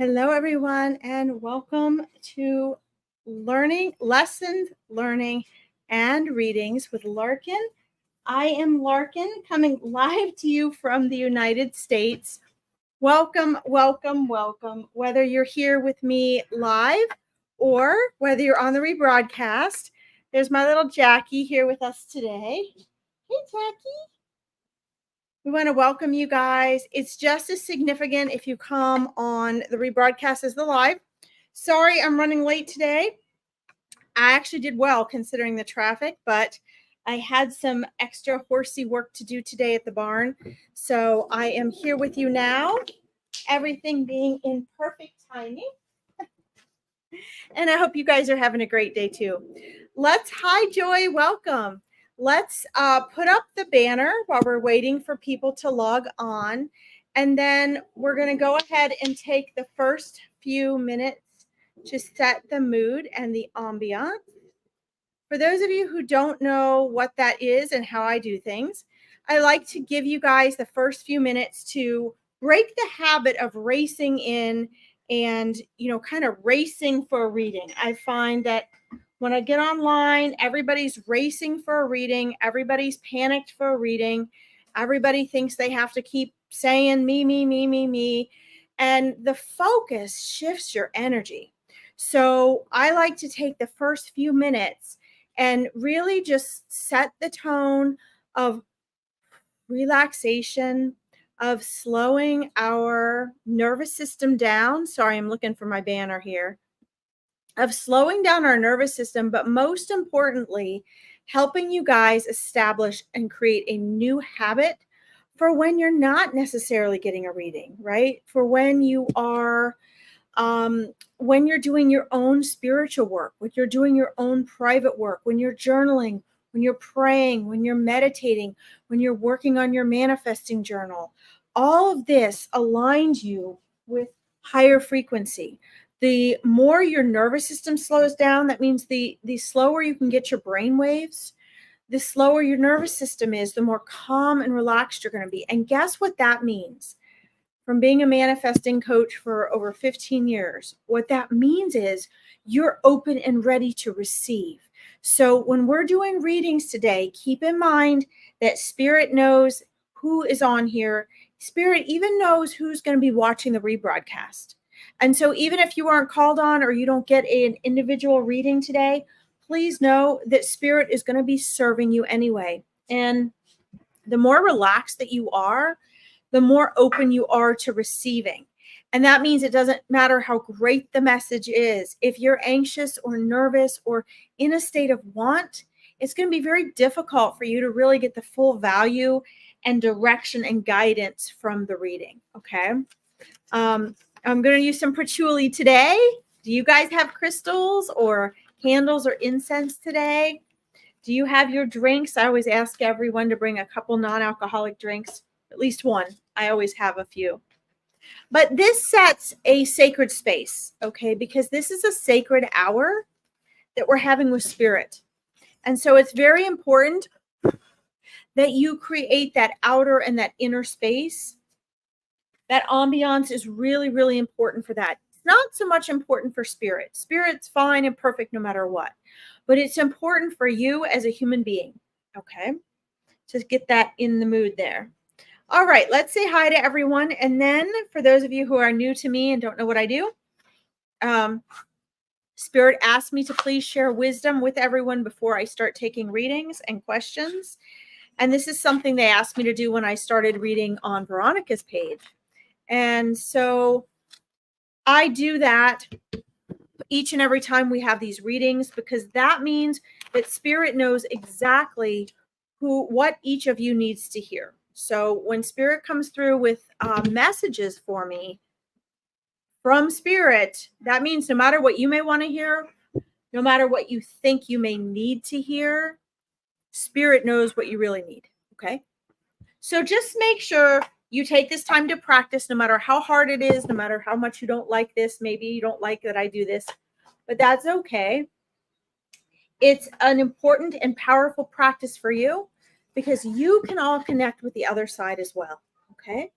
Hello, everyone, and welcome to Lessons, Learning, and Readings with Larkin. I am Larkin, coming live to you from the United States. Welcome, welcome, welcome. Whether you're here with me live or whether you're on the rebroadcast, there's my little Jackie here with us today. Hey, Jackie. We want to welcome you guys. It's just as significant if you come on the rebroadcast as the live. Sorry, I'm running late today. I actually did well considering the traffic, but I had some extra horsey work to do today at the barn. So I am here with you now, everything being in perfect timing. And I hope you guys are having a great day too. Hi, Joy, welcome. Let's put up the banner while we're waiting for people to log on. And then we're going to go ahead and take the first few minutes to set the mood and the ambiance. For those of you who don't know what that is and how I do things, I like to give you guys the first few minutes to break the habit of racing in and, kind of racing for a reading. I find that when I get online, everybody's racing for a reading. Everybody's panicked for a reading. Everybody thinks they have to keep saying me, me, me, me, me. And the focus shifts your energy. So I like to take the first few minutes and really just set the tone of relaxation, of slowing our nervous system down. Sorry, I'm looking for my banner here. Of slowing down our nervous system, but most importantly, helping you guys establish and create a new habit for when you're not necessarily getting a reading, right? For when you are, when you're doing your own spiritual work, when you're doing your own private work, when you're journaling, when you're praying, when you're meditating, when you're working on your manifesting journal. All of this aligns you with higher frequency. The more your nervous system slows down, that means the slower you can get your brain waves. The slower your nervous system is, the more calm and relaxed you're going to be. And guess what that means? From being a manifesting coach for over 15 years, what that means is you're open and ready to receive. So when we're doing readings today, keep in mind that Spirit knows who is on here. Spirit even knows who's going to be watching the rebroadcast. And so even if you aren't called on or you don't get an individual reading today, please know that Spirit is going to be serving you anyway. And the more relaxed that you are, the more open you are to receiving. And that means it doesn't matter how great the message is. If you're anxious or nervous or in a state of want, it's going to be very difficult for you to really get the full value and direction and guidance from the reading. Okay. I'm going to use some patchouli today. Do you guys have crystals or candles or incense today? Do you have your drinks? I always ask everyone to bring a couple non-alcoholic drinks, at least one. I always have a few. But this sets a sacred space, okay? Because this is a sacred hour that we're having with Spirit. And so it's very important that you create that outer and that inner space. That ambiance is really, really important for that. It's not so much important for Spirit. Spirit's fine and perfect no matter what. But it's important for you as a human being, okay? To get that in the mood there. All right, let's say hi to everyone. And then for those of you who are new to me and don't know what I do, Spirit asked me to please share wisdom with everyone before I start taking readings and questions. And this is something they asked me to do when I started reading on Veronica's page. And so I do that each and every time we have these readings, because that means that Spirit knows exactly what each of you needs to hear. So when Spirit comes through with messages for me from Spirit, that means no matter what you may want to hear, no matter what you think you may need to hear, Spirit knows what you really need. Okay. So just make sure you take this time to practice, no matter how hard it is, no matter how much you don't like this. Maybe you don't like that I do this, but that's okay. It's an important and powerful practice for you because you can all connect with the other side as well. Okay.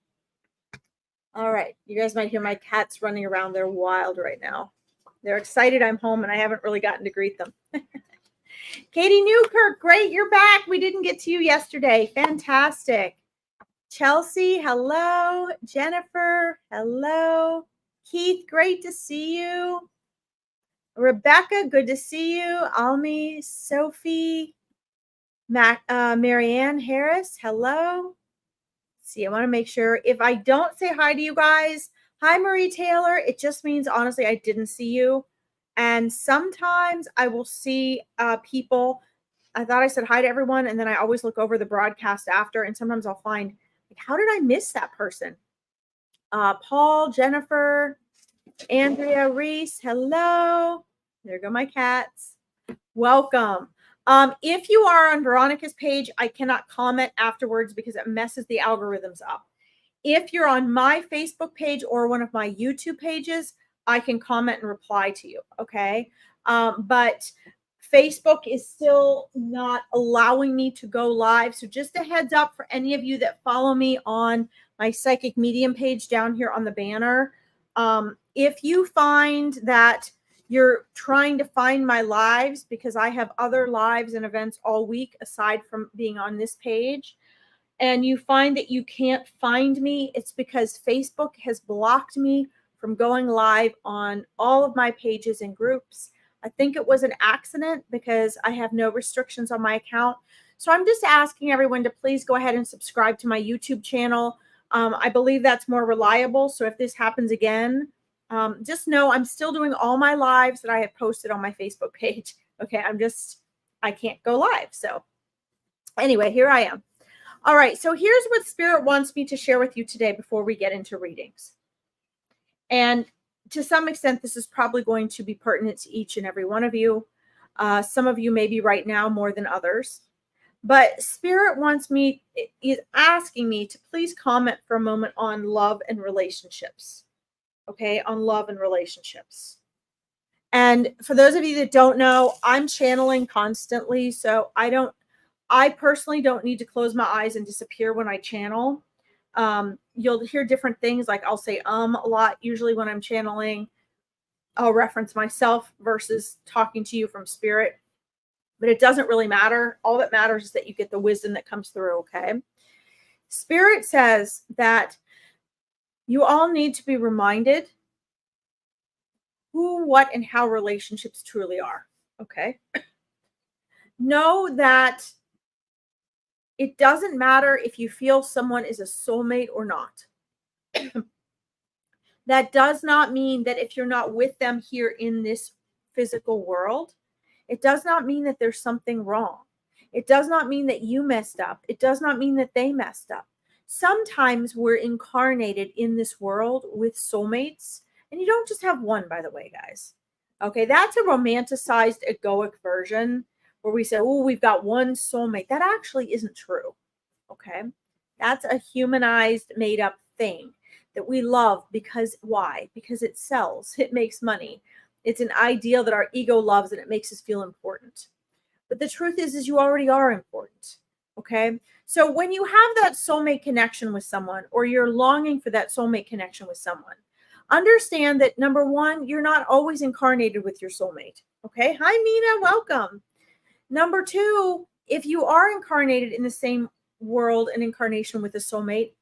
All right. You guys might hear my cats running around. They're wild right now. They're excited I'm home and I haven't really gotten to greet them. Katie Newkirk, great. You're back. We didn't get to you yesterday. Fantastic. Chelsea, hello. Jennifer, hello. Keith, great to see you. Rebecca, good to see you. Almi, Sophie, Marianne Harris, hello. See, I want to make sure if I don't say hi to you guys, hi Marie Taylor, it just means honestly I didn't see you. And sometimes I will see people. I thought I said hi to everyone, and then I always look over the broadcast after, and sometimes I'll find, like, how did I miss that person? Paul, Jennifer, Andrea, Reese, hello. There go my cats. Welcome. If you are on Veronica's page, I cannot comment afterwards because it messes the algorithms up. If you're on my Facebook page or one of my YouTube pages, I can comment and reply to you, okay? But Facebook is still not allowing me to go live. So just a heads up for any of you that follow me on my Psychic Medium page down here on the banner. If you find that you're trying to find my lives, because I have other lives and events all week aside from being on this page, and you find that you can't find me, it's because Facebook has blocked me from going live on all of my pages and groups. I think it was an accident because I have no restrictions on my account. So I'm just asking everyone to please go ahead and subscribe to my YouTube channel. I believe that's more reliable. So if this happens again, just know I'm still doing all my lives that I have posted on my Facebook page. Okay, I can't go live. So anyway, here I am. All right, so here's what Spirit wants me to share with you today before we get into readings. And to some extent, this is probably going to be pertinent to each and every one of you. Some of you maybe right now more than others. But Spirit is asking me to please comment for a moment on love and relationships. Okay, on love and relationships. And for those of you that don't know, I'm channeling constantly. So I personally don't need to close my eyes and disappear when I channel. You'll hear different things, like I'll say a lot usually when I'm channeling. I'll reference myself versus talking to you from Spirit. But it doesn't really matter. All that matters is that you get the wisdom that comes through, okay? Spirit says that you all need to be reminded who, what, and how relationships truly are, okay? Know that it doesn't matter if you feel someone is a soulmate or not. That does not mean that if you're not with them here in this physical world, it does not mean that there's something wrong. It does not mean that you messed up. It does not mean that they messed up. Sometimes we're incarnated in this world with soulmates, and you don't just have one, by the way, guys. Okay, that's a romanticized egoic version where we say, oh, we've got one soulmate. That actually isn't true. Okay, that's a humanized, made up thing that we love because why? Because it sells, it makes money. It's an ideal that our ego loves and it makes us feel important. But the truth is you already are important. Okay, so when you have that soulmate connection with someone, or you're longing for that soulmate connection with someone, understand that number one, you're not always incarnated with your soulmate. Okay, hi Mina, welcome. Number two, if you are incarnated in the same world and incarnation with a soulmate,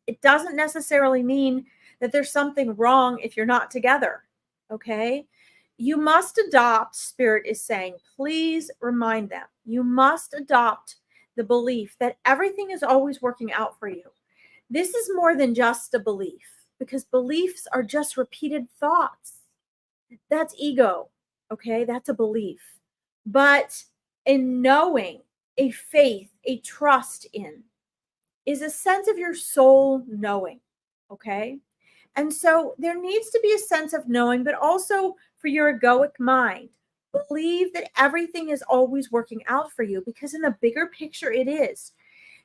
it doesn't necessarily mean that there's something wrong if you're not together. Okay, you must adopt, Spirit is saying, please remind them, you must adopt the belief that everything is always working out for you. This is more than just a belief, because beliefs are just repeated thoughts. That's ego. Okay, that's a belief. But in knowing, a faith, a trust in, is a sense of your soul knowing. Okay, and so there needs to be a sense of knowing, but also for your egoic mind, believe that everything is always working out for you, because in the bigger picture, it is.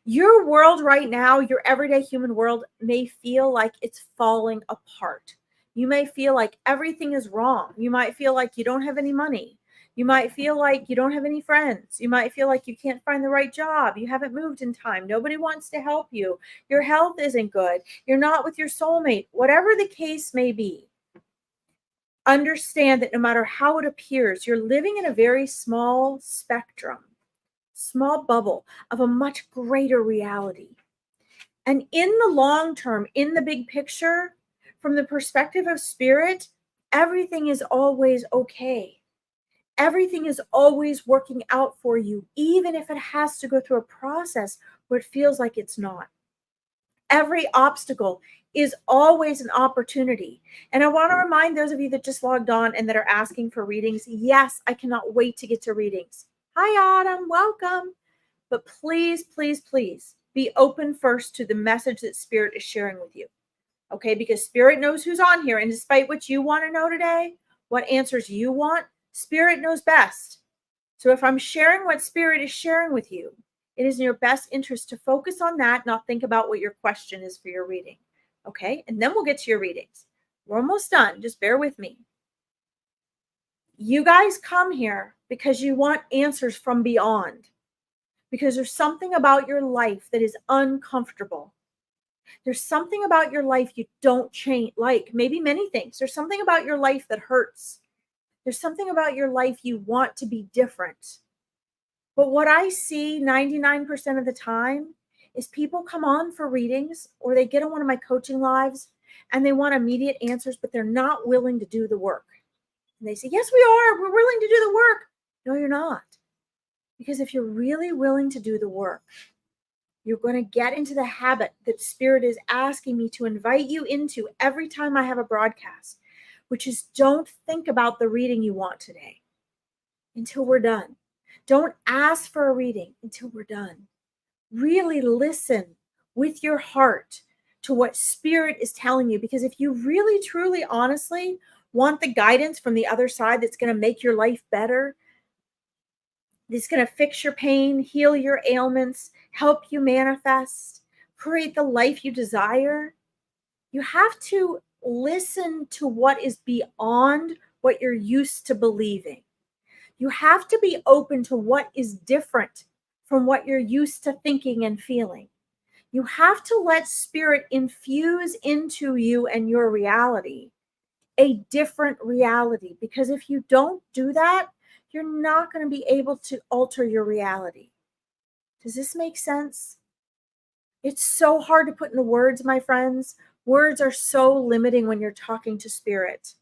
Your world right now, your everyday human world, may feel like it's falling apart. You may feel like everything is wrong. You might feel like you don't have any money. You might feel like you don't have any friends. You might feel like you can't find the right job. You haven't moved in time. Nobody wants to help you. Your health isn't good. You're not with your soulmate. Whatever the case may be, understand that no matter how it appears, you're living in a very small spectrum, small bubble of a much greater reality. And in the long term, in the big picture, from the perspective of spirit, everything is always okay. Everything is always working out for you, even if it has to go through a process where it feels like it's not. Every obstacle is always an opportunity. And I want to remind those of you that just logged on and that are asking for readings, yes, I cannot wait to get to readings. Hi, Autumn, welcome. But please, please, please be open first to the message that Spirit is sharing with you. Okay, because Spirit knows who's on here. And despite what you want to know today, what answers you want, Spirit knows best. So if I'm sharing what Spirit is sharing with you, it is in your best interest to focus on that, not think about what your question is for your reading. Okay, and then we'll get to your readings. We're almost done. Just bear with me. You guys come here because you want answers from beyond, because there's something about your life that is uncomfortable. There's something about your life you don't change, like maybe many things. There's something about your life that hurts. There's something about your life you want to be different. But what I see 99% of the time is people come on for readings or they get on one of my coaching lives and they want immediate answers, but they're not willing to do the work. And they say, yes, we are. We're willing to do the work. No, you're not. Because if you're really willing to do the work, you're going to get into the habit that Spirit is asking me to invite you into every time I have a broadcast, which is don't think about the reading you want today until we're done. Don't ask for a reading until we're done. Really listen with your heart to what Spirit is telling you, because if you really, truly, honestly want the guidance from the other side that's going to make your life better, that's going to fix your pain, heal your ailments, help you manifest, create the life you desire, you have to listen to what is beyond what you're used to believing. You have to be open to what is different from what you're used to thinking and feeling. You have to let Spirit infuse into you and your reality a different reality, because if you don't do that, you're not going to be able to alter your reality. Does this make sense? It's so hard to put into words, my friends. Words are so limiting when you're talking to Spirit.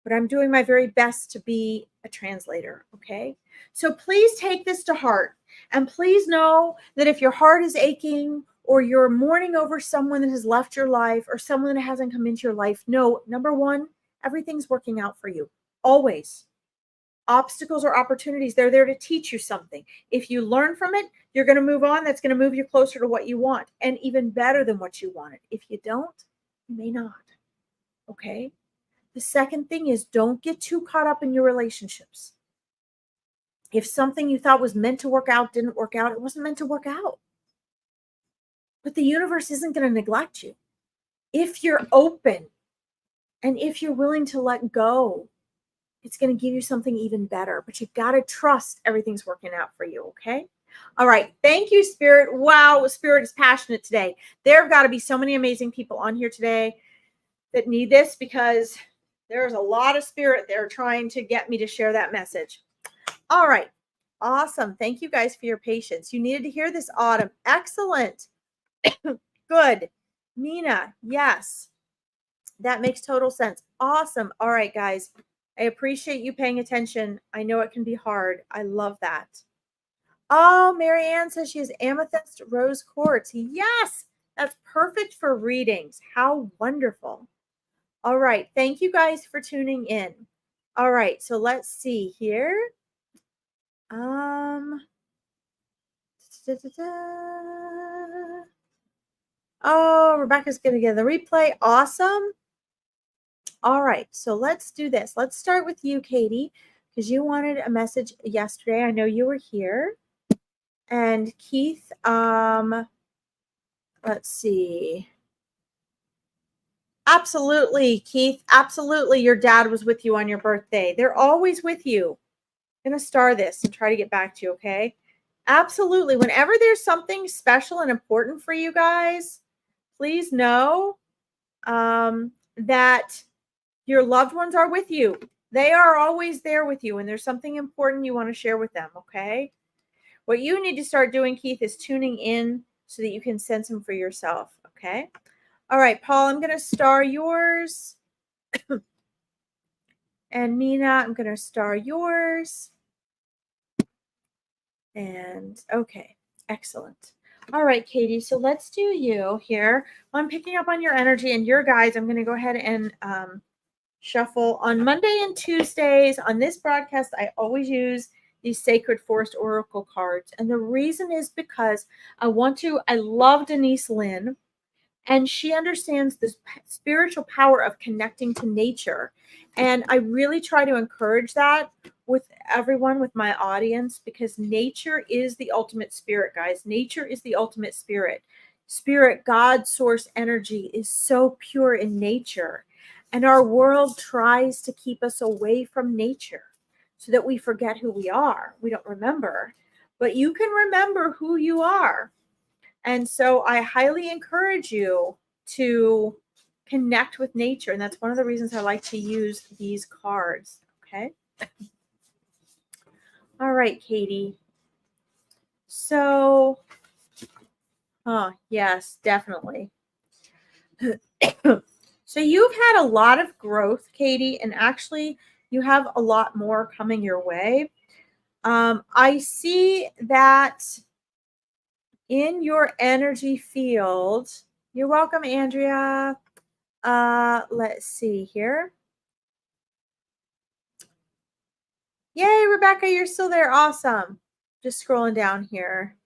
But I'm doing my very best to be a translator, okay? So please take this to heart. And please know that if your heart is aching or you're mourning over someone that has left your life or someone that hasn't come into your life, no, number one, everything's working out for you. Always. Obstacles or opportunities, they're there to teach you something. If you learn from it, you're going to move on. That's going to move you closer to what you want and even better than what you wanted. If you don't, you may not, okay? The second thing is don't get too caught up in your relationships. If something you thought was meant to work out didn't work out, it wasn't meant to work out. But the universe isn't going to neglect you. If you're open and if you're willing to let go, it's going to give you something even better. But you got to trust everything's working out for you, okay? All right. Thank you, Spirit. Wow, Spirit is passionate today. There have got to be so many amazing people on here today that need this, because there's a lot of Spirit there trying to get me to share that message. All right. Awesome. Thank you guys for your patience. You needed to hear this, Autumn. Excellent. Good. Mina, yes. That makes total sense. Awesome. All right, guys. I appreciate you paying attention. I know it can be hard. I love that. Oh, Marianne says she has amethyst rose quartz. Yes, that's perfect for readings. How wonderful. All right. Thank you guys for tuning in. All right. So let's see here. Oh, Rebecca's going to get the replay. Awesome. All right. So let's do this. Let's start with you, Katie, because you wanted a message yesterday. I know you were here. And Keith, let's see. Absolutely, Keith. Absolutely. Your dad was with you on your birthday. They're always with you. going to star this and try to get back to you, okay? Absolutely. Whenever there's something special and important for you guys, please know that your loved ones are with you. They are always there with you, and there's something important you want to share with them, okay? What you need to start doing, Keith, is tuning in so that you can sense them for yourself, okay? All right, Paul, I'm going to star yours. And Mina, I'm going to star yours. And okay, excellent. All right, Katie, so let's do you here. Well, I'm picking up on your energy and your guides. I'm going to go ahead and shuffle. On Monday and Tuesdays on this broadcast, I always use these Sacred Forest Oracle cards. And the reason is because I love Denise Lynn, and she understands the spiritual power of connecting to nature. And I really try to encourage that with everyone, with my audience, because nature is the ultimate spirit, guys. Nature is the ultimate spirit. Spirit, God, source energy is so pure in nature. And our world tries to keep us away from nature so that we forget who we are. We don't remember. But you can remember who you are. And so I highly encourage you to connect with nature. And that's one of the reasons I like to use these cards. Okay. All right, Katie. So, yes, definitely. So you've had a lot of growth, Katie, and actually you have a lot more coming your way. I see that in your energy field. You're welcome, Andrea. Let's see here. Yay, Rebecca, you're still there. Awesome. Just scrolling down here.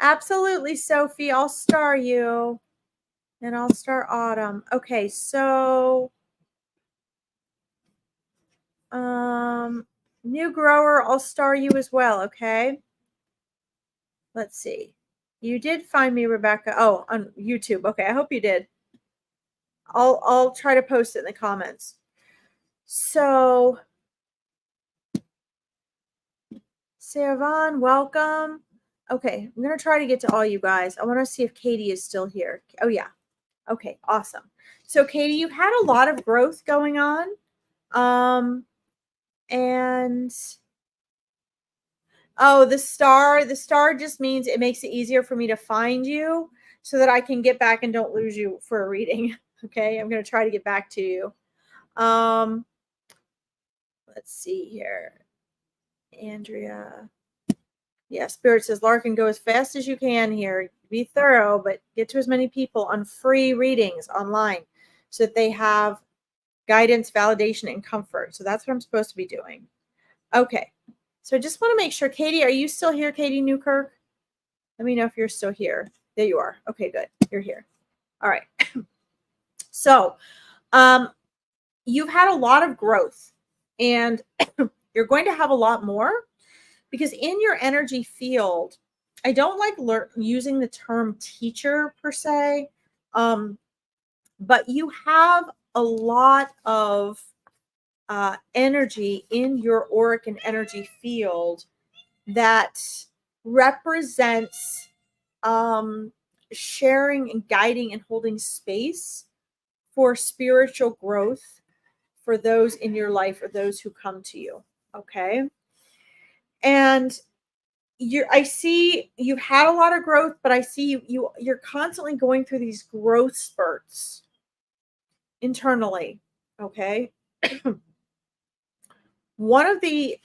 Absolutely, Sophie. I'll star you. And I'll star Autumn. Okay, so new grower, I'll star you as well, okay? Let's see. You did find me, Rebecca. Oh, on YouTube. Okay, I hope you did. I'll try to post it in the comments. So, Servan, welcome. Okay, I'm going to try to get to all you guys. I want to see if Katie is still here. Oh, yeah. Okay, awesome. So, Katie, you've had a lot of growth going on. And the star just means it makes it easier for me to find you so that I can get back and don't lose you for a reading. Okay, I'm going to try to get back to you. Let's see here. Andrea. Yeah, Spirit says, Larkin, go as fast as you can here. Be thorough, but get to as many people on free readings online so that they have guidance, validation, and comfort. So that's what I'm supposed to be doing. Okay. So I just want to make sure. Katie, are you still here, Katie Newkirk? Let me know if you're still here. There you are. Okay, good. You're here. All right. So you've had a lot of growth, and you're going to have a lot more because in your energy field, I don't like using the term teacher per se, but you have a lot of energy in your auric and energy field that represents sharing and guiding and holding space for spiritual growth for those in your life or those who come to you. Okay. And I see you've had a lot of growth, but I see you're constantly going through these growth spurts internally. Okay. One of the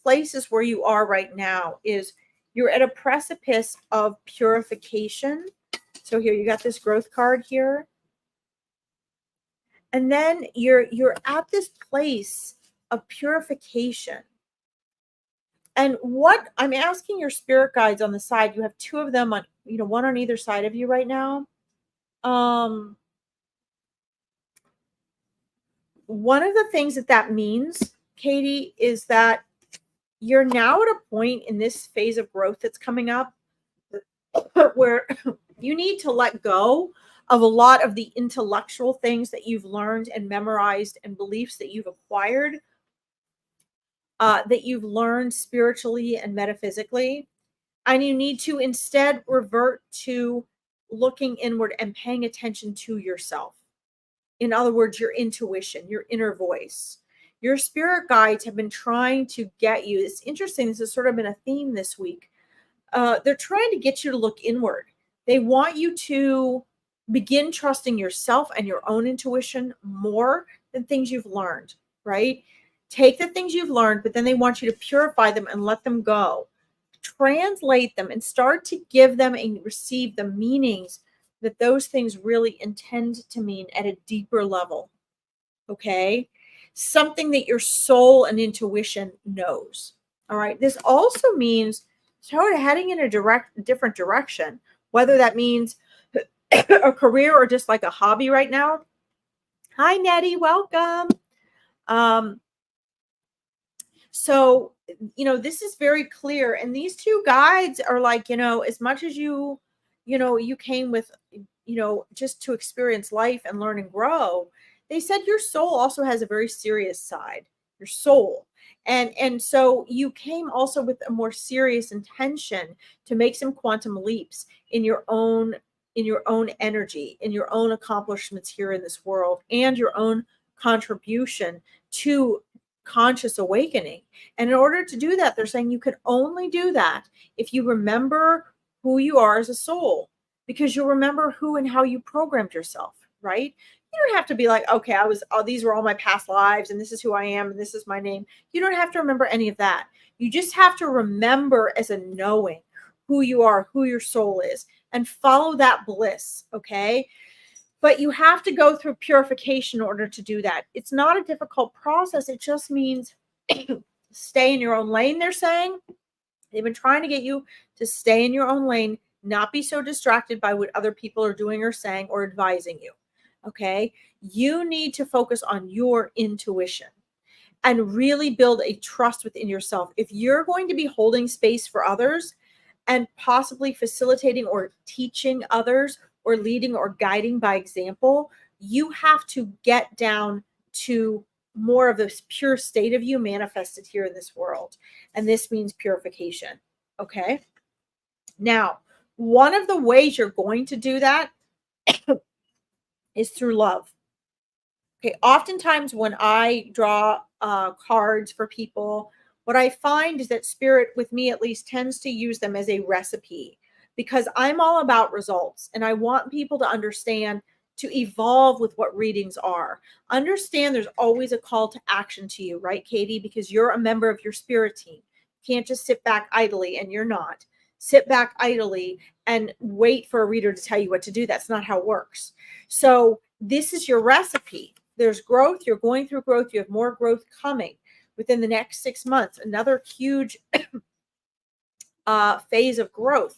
places where you are right now is you're at a precipice of purification. So here you got this growth card here. And then you're at this place of purification. And what I'm asking your spirit guides on the side, you have two of them on, one on either side of you right now. One of the things that means, Katie, is that you're now at a point in this phase of growth that's coming up where you need to let go of a lot of the intellectual things that you've learned and memorized and beliefs that you've acquired that you've learned spiritually and metaphysically. And you need to instead revert to looking inward and paying attention to yourself. In other words, your intuition, your inner voice. Your spirit guides have been trying to get you. It's interesting. This has sort of been a theme this week. They're trying to get you to look inward. They want you to begin trusting yourself and your own intuition more than things you've learned, right? Take the things you've learned, but then they want you to purify them and let them go. Translate them and start to give them and receive the meanings that those things really intend to mean at a deeper level. Okay? Something that your soul and intuition knows. All right. This also means sort of heading in a different direction, whether that means a career or just like a hobby right now. Hi, Nettie. Welcome. So, this is very clear. And these two guides are like, as much as you came with, just to experience life and learn and grow, they said your soul also has a very serious side, your soul. And so you came also with a more serious intention to make some quantum leaps in your own energy, in your own accomplishments here in this world, and your own contribution to conscious awakening. And in order to do that, they're saying you can only do that if you remember who you are as a soul, because you'll remember who and how you programmed yourself, right? You don't have to be like, okay, these were all my past lives and this is who I am and this is my name. You don't have to remember any of that. You just have to remember as a knowing who you are, who your soul is, and follow that bliss, okay? But you have to go through purification in order to do that. It's not a difficult process. It just means stay in your own lane, they're saying. They've been trying to get you to stay in your own lane, not be so distracted by what other people are doing or saying or advising you. Okay? You need to focus on your intuition and really build a trust within yourself. If you're going to be holding space for others and possibly facilitating or teaching others or leading or guiding by example, you have to get down to more of this pure state of you manifested here in this world. And this means purification. Okay. Now, one of the ways you're going to do that is through love. Okay. Oftentimes when I draw cards for people, what I find is that spirit, with me at least, tends to use them as a recipe, because I'm all about results and I want people to understand, to evolve with what readings are. Understand there's always a call to action to you, right, Katie? Because you're a member of your spirit team. You can't just sit back idly, and you're not. Sit back idly and wait for a reader to tell you what to do. That's not how it works. So this is your recipe. There's growth. You're going through growth. You have more growth coming within the next 6 months. Another huge phase of growth.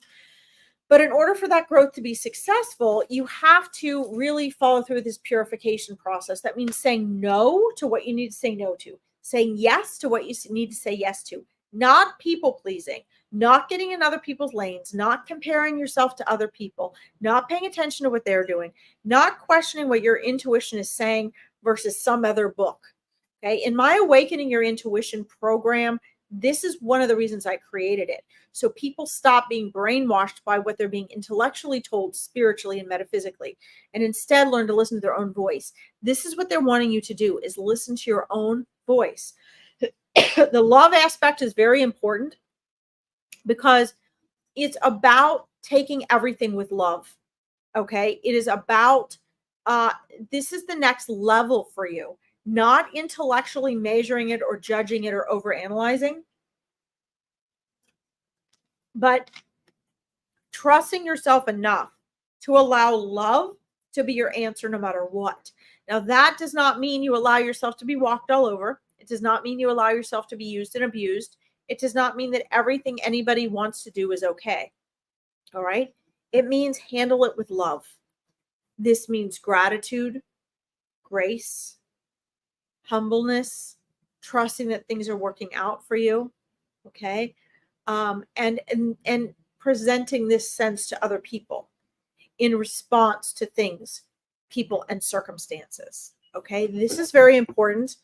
But in order for that growth to be successful, you have to really follow through this purification process. That means saying no to what you need to say no to, saying yes to what you need to say yes to, not people pleasing, not getting in other people's lanes, not comparing yourself to other people, not paying attention to what they're doing, not questioning what your intuition is saying versus some other book. Okay. In my Awakening Your Intuition program, this is one of the reasons I created it. So people stop being brainwashed by what they're being intellectually told spiritually and metaphysically, and instead learn to listen to their own voice. This is what they're wanting you to do, is listen to your own voice. The love aspect is very important because it's about taking everything with love. Okay. It is about, this is the next level for you, not intellectually measuring it or judging it or overanalyzing, but trusting yourself enough to allow love to be your answer no matter what. Now, that does not mean you allow yourself to be walked all over. It does not mean you allow yourself to be used and abused. It does not mean that everything anybody wants to do is okay. All right? It means handle it with love. This means gratitude, grace, humbleness, trusting that things are working out for you. Okay? And presenting this sense to other people in response to things, people, and circumstances. Okay, this is very important.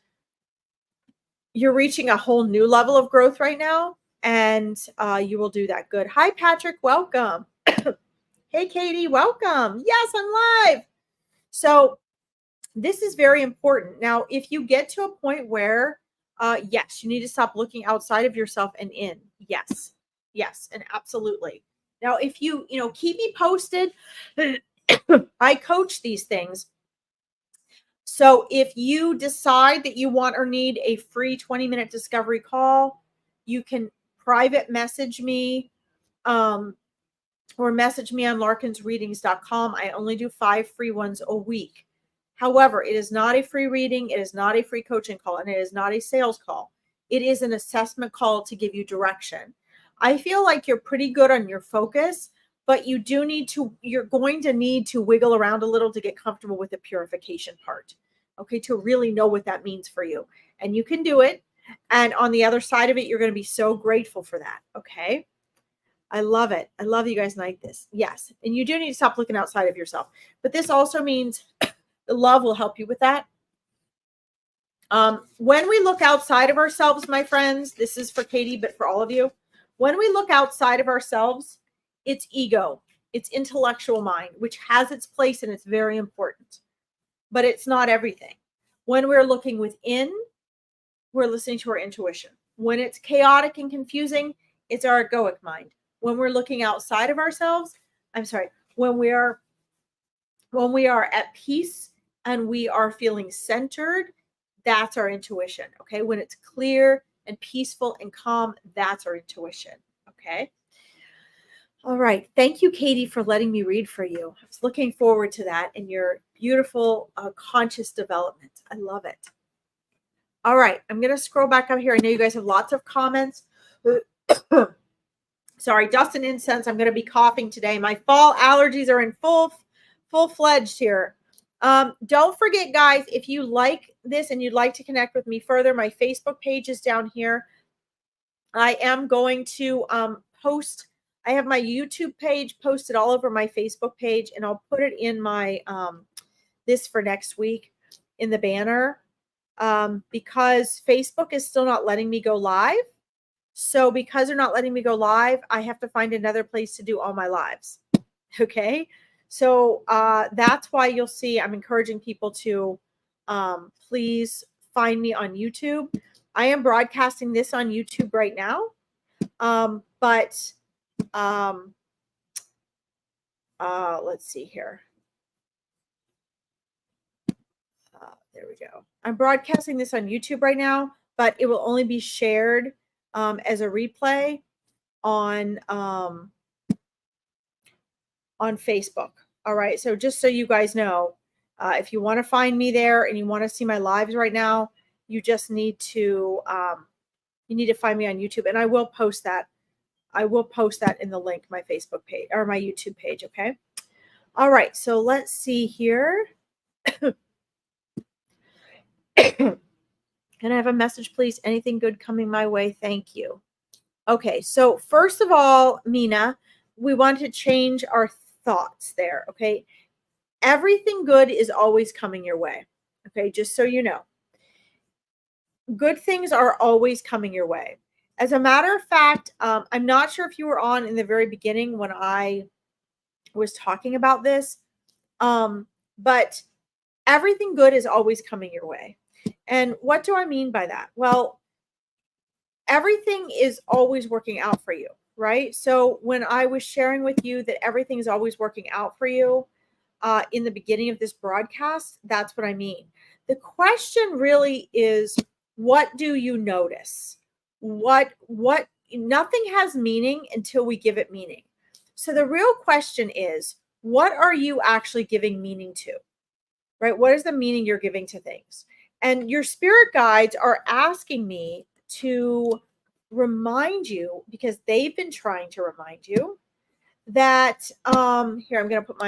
you're reaching a whole new level of growth right now, and you will do that. Good. Hi, Patrick. Welcome. Hey, Katie. Welcome. Yes, I'm live. So this is very important. Now, if you get to a point where, yes, you need to stop looking outside of yourself and in. Yes, and absolutely. Now, if you keep me posted, I coach these things. So if you decide that you want or need a free 20-minute discovery call, you can private message me or message me on larkinsreadings.com. I only do 5 free ones a week. However, it is not a free reading. It is not a free coaching call, and it is not a sales call. It is an assessment call to give you direction. I feel like you're pretty good on your focus, but you're going to need to wiggle around a little to get comfortable with the purification part, okay, to really know what that means for you. And you can do it. And on the other side of it, you're going to be so grateful for that, okay? I love it. I love you guys like this. Yes. And you do need to stop looking outside of yourself. But this also means the love will help you with that. When we look outside of ourselves, my friends, this is for Katie, but for all of you, when we look outside of ourselves, it's ego, it's intellectual mind, which has its place and it's very important, but it's not everything. When we're looking within, we're listening to our intuition. When it's chaotic and confusing, it's our egoic mind. When we're looking outside of ourselves, when we are at peace and we are feeling centered, that's our intuition, okay? When it's clear and peaceful and calm, that's our intuition, okay? All right. Thank you, Katie, for letting me read for you. I was looking forward to that and your beautiful conscious development. I love it. All right. I'm going to scroll back up here. I know you guys have lots of comments. Sorry, dust and incense. I'm going to be coughing today. My fall allergies are in full-fledged here. Don't forget, guys, if you like this and you'd like to connect with me further, my Facebook page is down here. I am going to post. I have my YouTube page posted all over my Facebook page, and I'll put it in my this for next week in the banner because Facebook is still not letting me go live. So because they're not letting me go live, I have to find another place to do all my lives. Okay. So that's why you'll see I'm encouraging people to please find me on YouTube. I am broadcasting this on YouTube right now. Let's see here. There we go. I'm broadcasting this on YouTube right now, but it will only be shared as a replay on Facebook. All right. So just so you guys know, if you want to find me there and you want to see my lives right now, you just need to find me on YouTube, and I will post that. I will post that in the link, my Facebook page or my YouTube page. Okay. All right. So let's see here. Can I have a message, please? Anything good coming my way? Thank you. Okay. So first of all, Mina, we want to change our thoughts there. Okay. Everything good is always coming your way. Okay. Just so you know, good things are always coming your way. As a matter of fact, I'm not sure if you were on in the very beginning when I was talking about this, but everything good is always coming your way. And what do I mean by that? Well, everything is always working out for you, right? So when I was sharing with you that everything is always working out for you in the beginning of this broadcast, that's what I mean. The question really is, what do you notice? Nothing has meaning until we give it meaning. So the real question is, what are you actually giving meaning to? Right? What is the meaning you're giving to things? And your spirit guides are asking me to remind you, because they've been trying to remind you that here, I'm going to put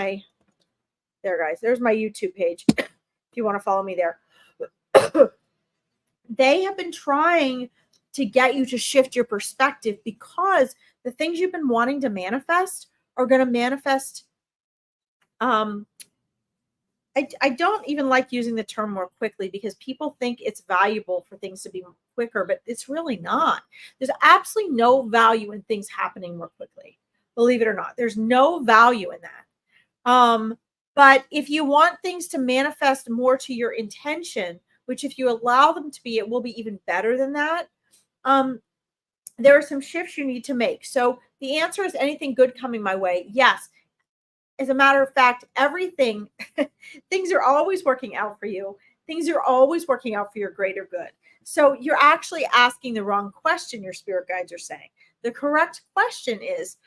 there, guys, there's my YouTube page if you want to follow me there. They have been trying to get you to shift your perspective, because the things you've been wanting to manifest are going to manifest I don't even like using the term more quickly because people think it's valuable for things to be quicker, but it's really not. There's absolutely no value in things happening more quickly. Believe it or not, there's no value in that. But if you want things to manifest more to your intention, which if you allow them to be, it will be even better than that. There are some shifts you need to make. So the answer is anything good coming my way. Yes. As a matter of fact, everything, things are always working out for you. Things are always working out for your greater good. So you're actually asking the wrong question, your spirit guides are saying. The correct question is,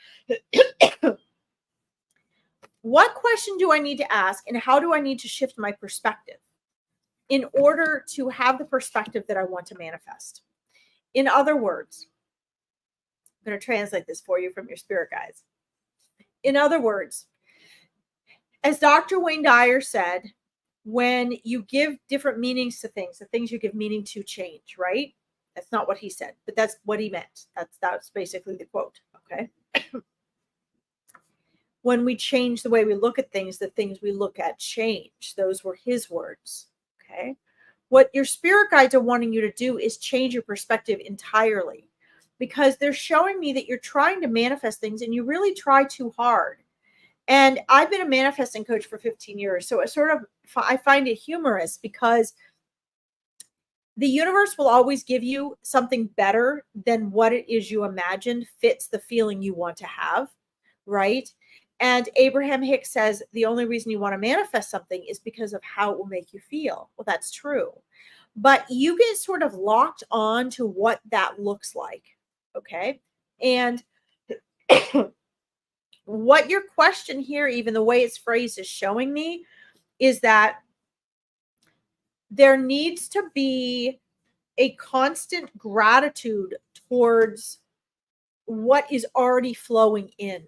what question do I need to ask and how do I need to shift my perspective in order to have the perspective that I want to manifest? In other words, I'm going to translate this for you from your spirit guides. In other words, as Dr. Wayne Dyer said, when you give different meanings to things, the things you give meaning to change, right? That's not what he said, but that's what he meant. That's basically the quote, okay? When we change the way we look at things, the things we look at change. Those were his words, okay? What your spirit guides are wanting you to do is change your perspective entirely because they're showing me that you're trying to manifest things and you really try too hard. And I've been a manifesting coach for 15 years. So I find it humorous because the universe will always give you something better than what it is you imagined fits the feeling you want to have, right? And Abraham Hicks says the only reason you want to manifest something is because of how it will make you feel. Well, that's true. But you get sort of locked on to what that looks like, okay? And what your question here, even the way it's phrased, is showing me is that there needs to be a constant gratitude towards what is already flowing in.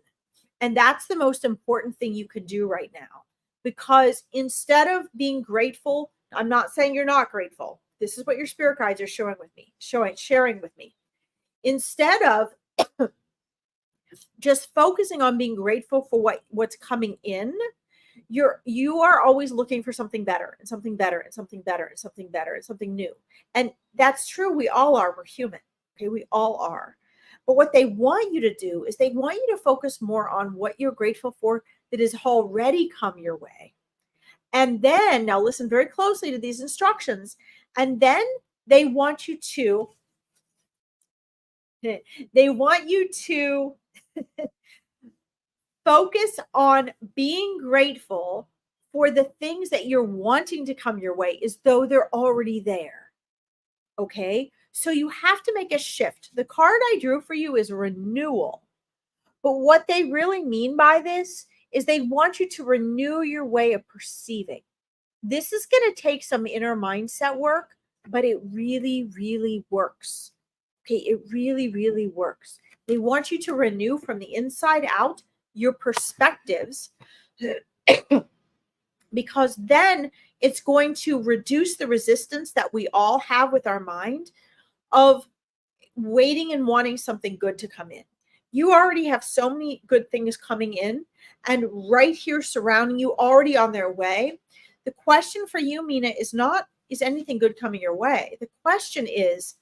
And that's the most important thing you could do right now. Because instead of being grateful, I'm not saying you're not grateful. This is what your spirit guides are sharing with me. Instead of just focusing on being grateful for what's coming in, you are always looking for something better and something better and something better and something better and something new. And that's true. We all are. We're human. Okay. We all are. But what they want you to do is they want you to focus more on what you're grateful for that has already come your way. And then, now listen very closely to these instructions. And then they want you to focus on being grateful for the things that you're wanting to come your way as though they're already there. Okay? So you have to make a shift. The card I drew for you is renewal. But what they really mean by this is they want you to renew your way of perceiving. This is going to take some inner mindset work, but it really, really works. Okay? It really, really works. They want you to renew from the inside out your perspectives because then it's going to reduce the resistance that we all have with our mind of waiting and wanting something good to come in. You already have so many good things coming in and right here surrounding you, already on their way. The question for you, Mina, is not, is anything good coming your way? The question is,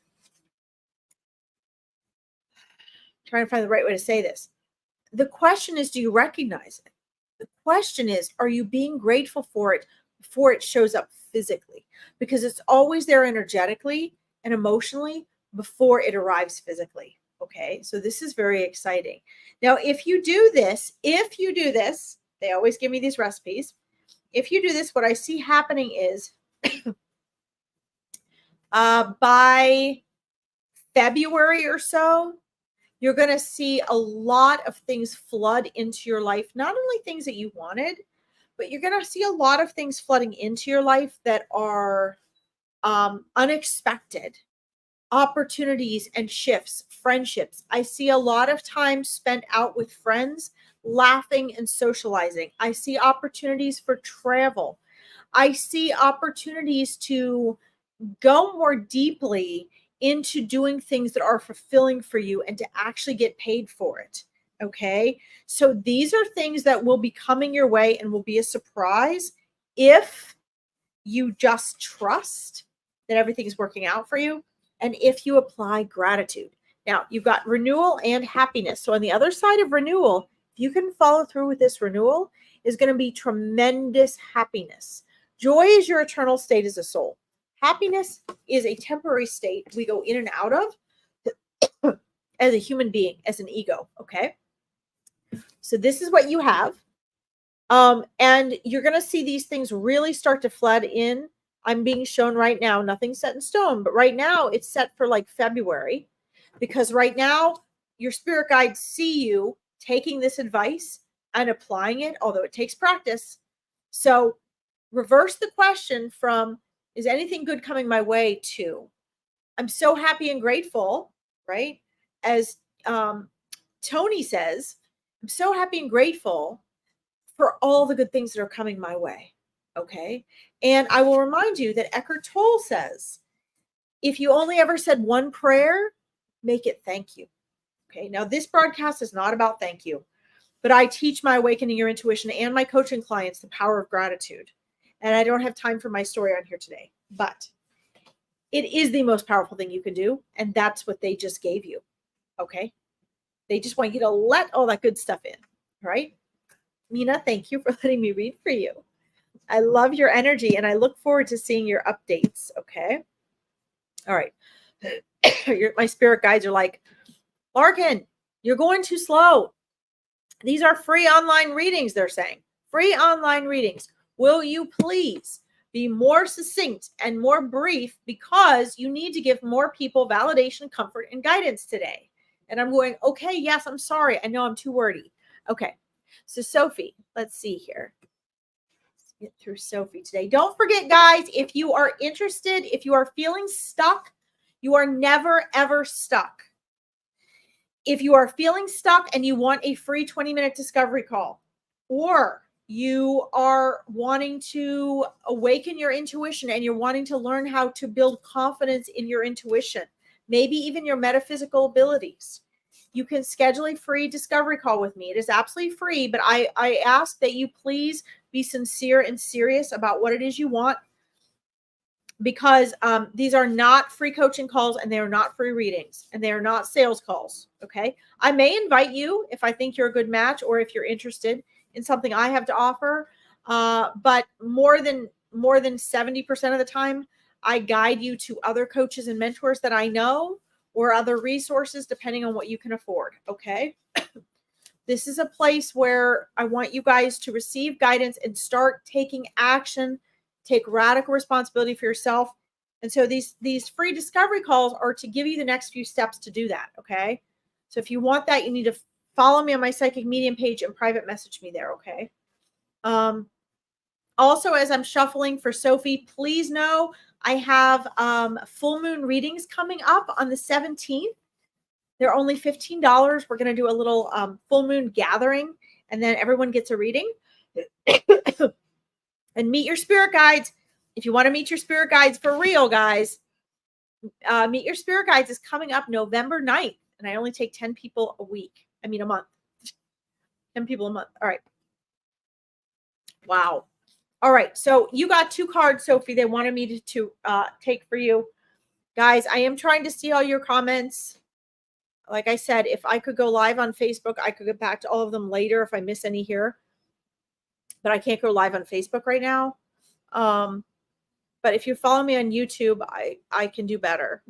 trying to find the right way to say this. The question is, do you recognize it? The question is, are you being grateful for it before it shows up physically? Because it's always there energetically and emotionally before it arrives physically. Okay, so this is very exciting. Now, if you do this, they always give me these recipes. If you do this, what I see happening is by February or so, you're going to see a lot of things flood into your life, not only things that you wanted, but you're going to see a lot of things flooding into your life that are unexpected. Opportunities and shifts, friendships. I see a lot of time spent out with friends, laughing and socializing. I see opportunities for travel. I see opportunities to go more deeply into doing things that are fulfilling for you and to actually get paid for it. Okay. So these are things that will be coming your way and will be a surprise if you just trust that everything is working out for you, and if you apply gratitude. Now, you've got renewal and happiness. So on the other side of renewal, if you can follow through with this renewal, is going to be tremendous happiness. Joy is your eternal state as a soul. Happiness is a temporary state we go in and out of as a human being, as an ego, okay? So this is what you have. And you're going to see these things really start to flood in. I'm being shown right now, nothing's set in stone, but right now it's set for like February, because right now your spirit guides see you taking this advice and applying it, although it takes practice. So reverse the question from, is anything good coming my way, to, I'm so happy and grateful, right? As Tony says, I'm so happy and grateful for all the good things that are coming my way. Okay. And I will remind you that Eckhart Tolle says, if you only ever said one prayer, make it thank you. Okay. Now, this broadcast is not about thank you, but I teach my Awakening Your Intuition and my coaching clients the power of gratitude. And I don't have time for my story on here today, but it is the most powerful thing you can do. And that's what they just gave you. Okay. They just want you to let all that good stuff in. Right? Mina, thank you for letting me read for you. I love your energy and I look forward to seeing your updates. Okay. All right. My spirit guides are like, Larkin, you're going too slow. These are free online readings, they're saying. Free online readings. Will you please be more succinct and more brief, because you need to give more people validation, comfort, and guidance today. And I'm going, okay, yes, I'm sorry. I know I'm too wordy. Okay. So Sophie, let's see here. Let's get through Sophie today. Don't forget, guys, if you are interested, if you are feeling stuck, you are never, ever stuck. If you are feeling stuck and you want a free 20-minute discovery call, or you are wanting to awaken your intuition and you're wanting to learn how to build confidence in your intuition, maybe even your metaphysical abilities, you can schedule a free discovery call with me. It is absolutely free, but I ask that you please be sincere and serious about what it is you want, because these are not free coaching calls and they are not free readings and they are not sales calls. Okay. I may invite you if I think you're a good match or if you're interested in something I have to offer. But more than 70% of the time, I guide you to other coaches and mentors that I know, or other resources, depending on what you can afford. Okay. This is a place where I want you guys to receive guidance and start taking action, take radical responsibility for yourself. And so these free discovery calls are to give you the next few steps to do that. Okay. So if you want that, you need to follow me on my Psychic Medium page and private message me there. Okay. Also, as I'm shuffling for Sophie, please know I have full moon readings coming up on the 17th. They're only $15. We're going to do a little full moon gathering, and then everyone gets a reading. And meet your spirit guides. If you want to meet your spirit guides for real, guys, Meet Your Spirit Guides is coming up November 9th, and I only take 10 people a month. 10 people a month. All right. Wow. All right. So you got 2 cards, Sophie, they wanted me to take for you. Guys, I am trying to see all your comments. Like I said, if I could go live on Facebook, I could get back to all of them later if I miss any here. But I can't go live on Facebook right now. But if you follow me on YouTube, I can do better.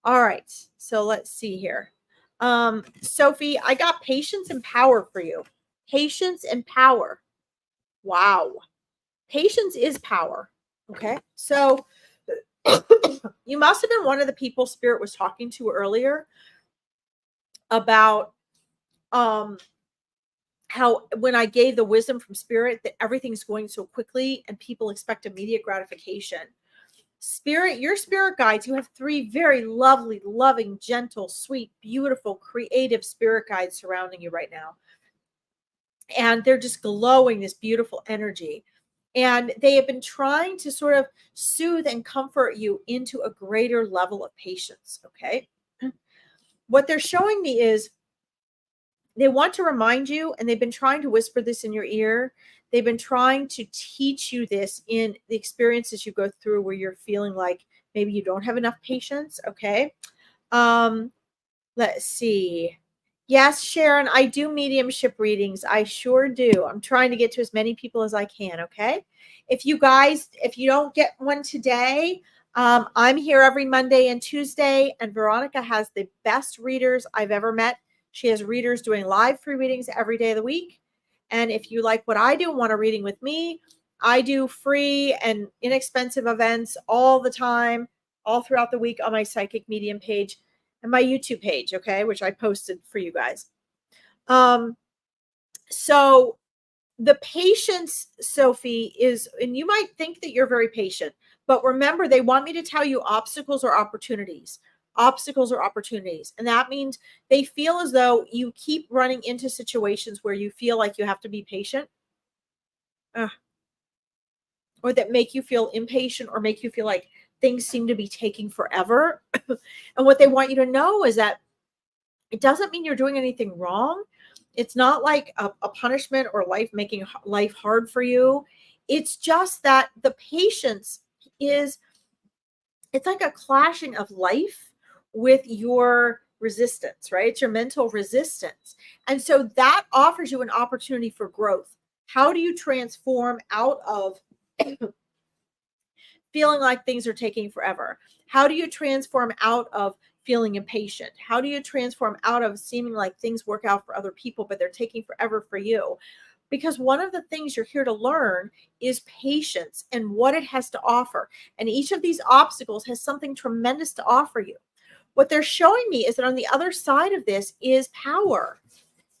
All right. So let's see here. Sophie, I got patience and power for you. Patience and power. Wow. Patience is power. Okay. So you must have been one of the people Spirit was talking to earlier about how when I gave the wisdom from Spirit that everything's going so quickly and people expect immediate gratification. Spirit, your spirit guides, you have 3 very lovely, loving, gentle, sweet, beautiful, creative spirit guides surrounding you right now. And they're just glowing this beautiful energy. And they have been trying to sort of soothe and comfort you into a greater level of patience. Okay. What they're showing me is they want to remind you, and they've been trying to whisper this in your ear, They've been trying to teach you this in the experiences you go through where you're feeling like maybe you don't have enough patience. Okay. Let's see. Yes, Sharon, I do mediumship readings. I sure do. I'm trying to get to as many people as I can. Okay. If you don't get one today, I'm here every Monday and Tuesday, and Veronica has the best readers I've ever met. She has readers doing live free readings every day of the week. And if you like what I do, want a reading with me, I do free and inexpensive events all the time, all throughout the week on my Psychic Medium page and my YouTube page, okay, which I posted for you guys. So the patience, Sophie, is, and you might think that you're very patient, but remember, they want me to tell you obstacles or opportunities. Obstacles or opportunities. And that means they feel as though you keep running into situations where you feel like you have to be patient, or that make you feel impatient or make you feel like things seem to be taking forever. And what they want you to know is that it doesn't mean you're doing anything wrong. It's not like a punishment or life making life hard for you. It's just that the patience is, it's like a clashing of life with your resistance, right? It's your mental resistance. And so that offers you an opportunity for growth. How do you transform out of feeling like things are taking forever? How do you transform out of feeling impatient? How do you transform out of seeming like things work out for other people, but they're taking forever for you? Because one of the things you're here to learn is patience and what it has to offer. And each of these obstacles has something tremendous to offer you. What they're showing me is that on the other side of this is power,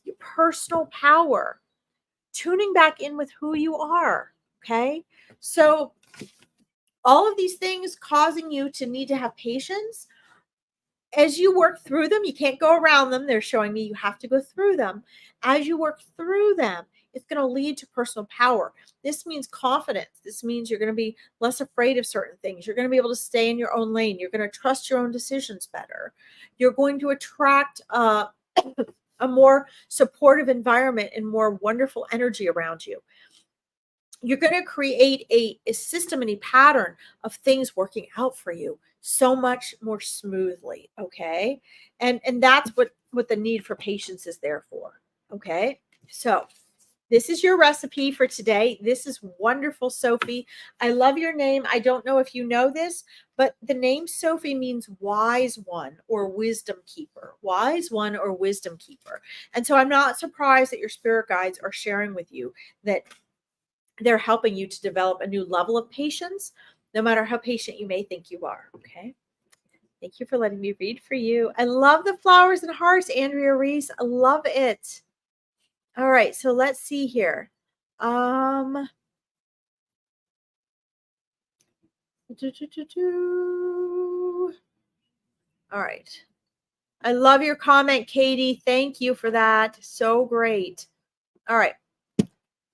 your personal power, tuning back in with who you are. Okay. So all of these things causing you to need to have patience as you work through them. You can't go around them. They're showing me you have to go through them. As you work through them, it's going to lead to personal power. This means confidence. This means you're going to be less afraid of certain things. You're going to be able to stay in your own lane. You're going to trust your own decisions better. You're going to attract a more supportive environment and more wonderful energy around you. You're going to create a system and a pattern of things working out for you so much more smoothly. Okay. And that's what the need for patience is there for. Okay. So this is your recipe for today. This is wonderful, Sophie. I love your name. I don't know if you know this, but the name Sophie means wise one or wisdom keeper. Wise one or wisdom keeper. And so I'm not surprised that your spirit guides are sharing with you that they're helping you to develop a new level of patience, no matter how patient you may think you are. Okay. Thank you for letting me read for you. I love the flowers and hearts, Andrea Reese. I love it. All right. So let's see here. All right. I love your comment, Katie. Thank you for that. So great. All right.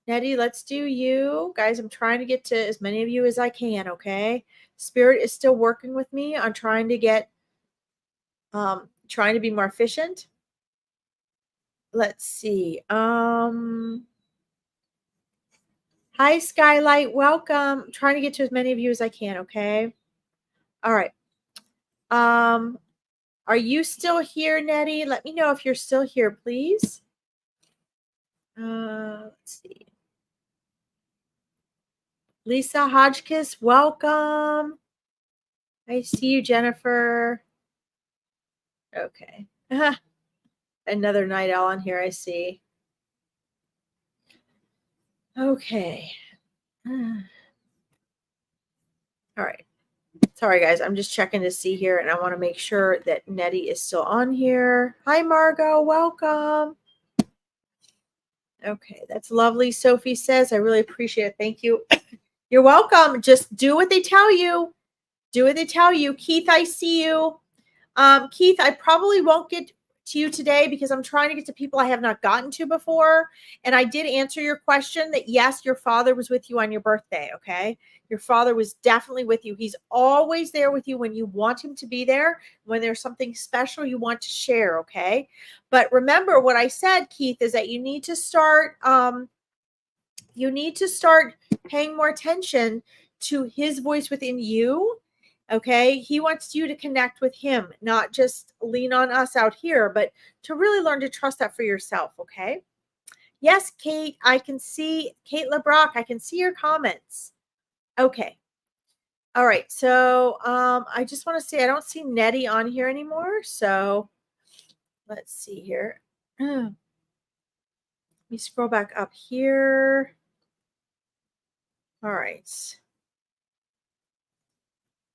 Nettie, let's do you. Guys, I'm trying to get to as many of you as I can, okay? Spirit is still working with me on trying to get, trying to be more efficient. Let's see. Hi, Skylight. Welcome. I'm trying to get to as many of you as I can, okay? All right. Are you still here, Nettie? Let me know if you're still here, please. Let's see. Lisa Hodgkiss, welcome. I see you, Jennifer. Okay. Another night owl on here, I see. Okay. All right. Sorry, guys. I'm just checking to see here, and I want to make sure that Nettie is still on here. Hi, Margot. Welcome. Okay. That's lovely. Sophie says, I really appreciate it. Thank you. You're welcome. Just do what they tell you. Do what they tell you. Keith, I see you. Keith, I probably won't get to you today because I'm trying to get to people I have not gotten to before. And I did answer your question that yes, your father was with you on your birthday. Okay. Your father was definitely with you. He's always there with you when you want him to be there, when there's something special you want to share. Okay. But remember what I said, Keith, is that you need to start, You need to start paying more attention to his voice within you. Okay. He wants you to connect with him, not just lean on us out here, but to really learn to trust that for yourself. Okay. Yes, Kate, I can see Kate LeBrock. I can see your comments. Okay. All right. So I just want to say I don't see Nettie on here anymore. So let's see here. Let me scroll back up here. All right.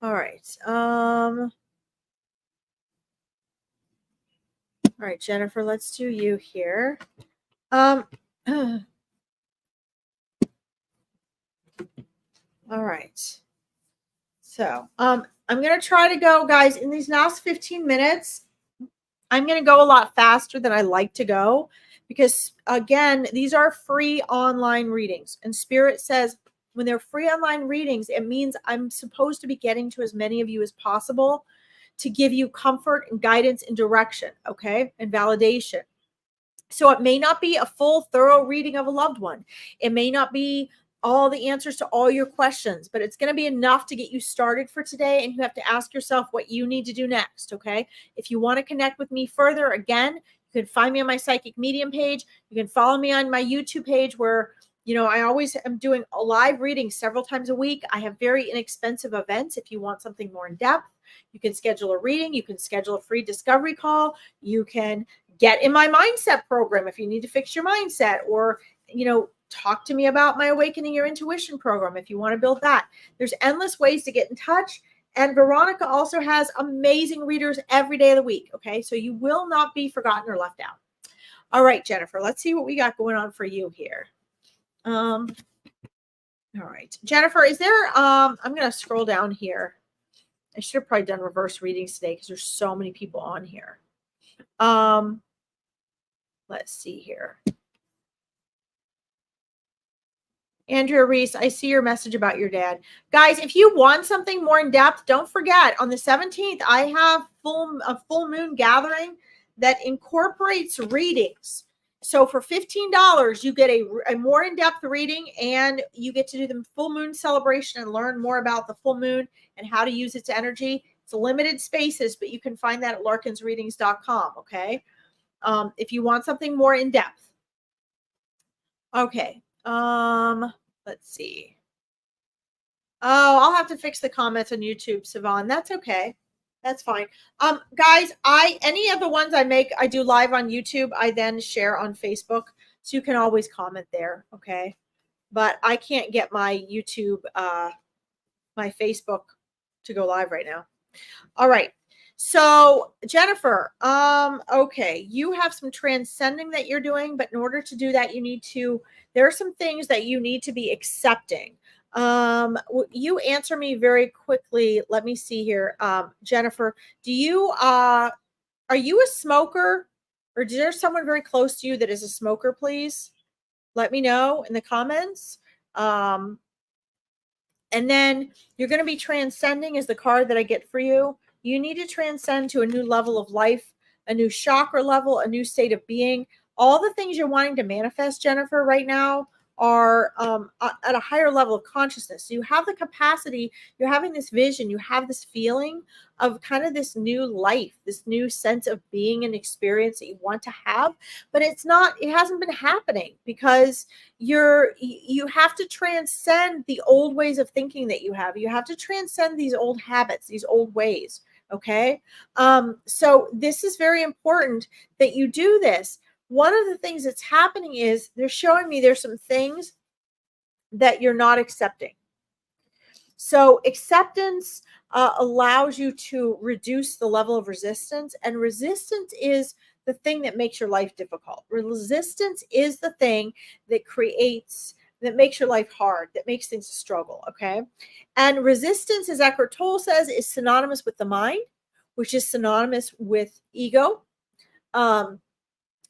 All right. All right, Jennifer, let's do you here. All right. So, I'm going to try to go, guys, in these last 15 minutes. I'm going to go a lot faster than I like to go because, again, these are free online readings. And Spirit says when they're free online readings, it means I'm supposed to be getting to as many of you as possible to give you comfort and guidance and direction, okay, and validation. So it may not be a full, thorough reading of a loved one. It may not be all the answers to all your questions, but it's going to be enough to get you started for today. And you have to ask yourself what you need to do next. Okay. If you want to connect with me further, again, you can find me on my Psychic Medium page. You can follow me on my YouTube page where, I always am doing a live reading several times a week. I have very inexpensive events. If you want something more in depth, you can schedule a reading. You can schedule a free discovery call. You can get in my mindset program if you need to fix your mindset, or, talk to me about my Awakening Your Intuition program if you want to build that. There's endless ways to get in touch. And Veronica also has amazing readers every day of the week. Okay. So you will not be forgotten or left out. All right, Jennifer, let's see what we got going on for you here. All right, Jennifer, is there, I'm going to scroll down here. I should have probably done reverse readings today because there's so many people on here. Let's see here. Andrea Reese, I see your message about your dad. Guys, if you want something more in depth, don't forget on the 17th, I have a full moon gathering that incorporates readings. So for $15, you get a more in-depth reading, and you get to do the full moon celebration and learn more about the full moon and how to use its energy. It's limited spaces, but you can find that at larkinsreadings.com. Okay. If you want something more in depth. Okay. Let's see. Oh, I'll have to fix the comments on YouTube, Sivan. That's okay. That's fine. Guys, any of the ones I make, I do live on YouTube. I then share on Facebook. So you can always comment there. Okay. But I can't get my YouTube, my Facebook to go live right now. All right. So Jennifer, okay, you have some transcending that you're doing, but in order to do that, there are some things that you need to be accepting. You answer me very quickly. Let me see here. Jennifer, are you a smoker, or is there someone very close to you that is a smoker? Please let me know in the comments. And then you're going to be transcending is the card that I get for you. You need to transcend to a new level of life, a new chakra level, a new state of being. All the things you're wanting to manifest, Jennifer, right now are at a higher level of consciousness. So you have the capacity, you're having this vision, you have this feeling of kind of this new life, this new sense of being and experience that you want to have, but it hasn't been happening because you have to transcend the old ways of thinking that you have. You have to transcend these old habits, these old ways. Okay. So this is very important that you do this. One of the things that's happening is they're showing me there's some things that you're not accepting. So acceptance allows you to reduce the level of resistance, and resistance is the thing that makes your life difficult. Resistance is the thing that makes your life hard, that makes things a struggle. Okay. And resistance, as Eckhart Tolle says, is synonymous with the mind, which is synonymous with ego,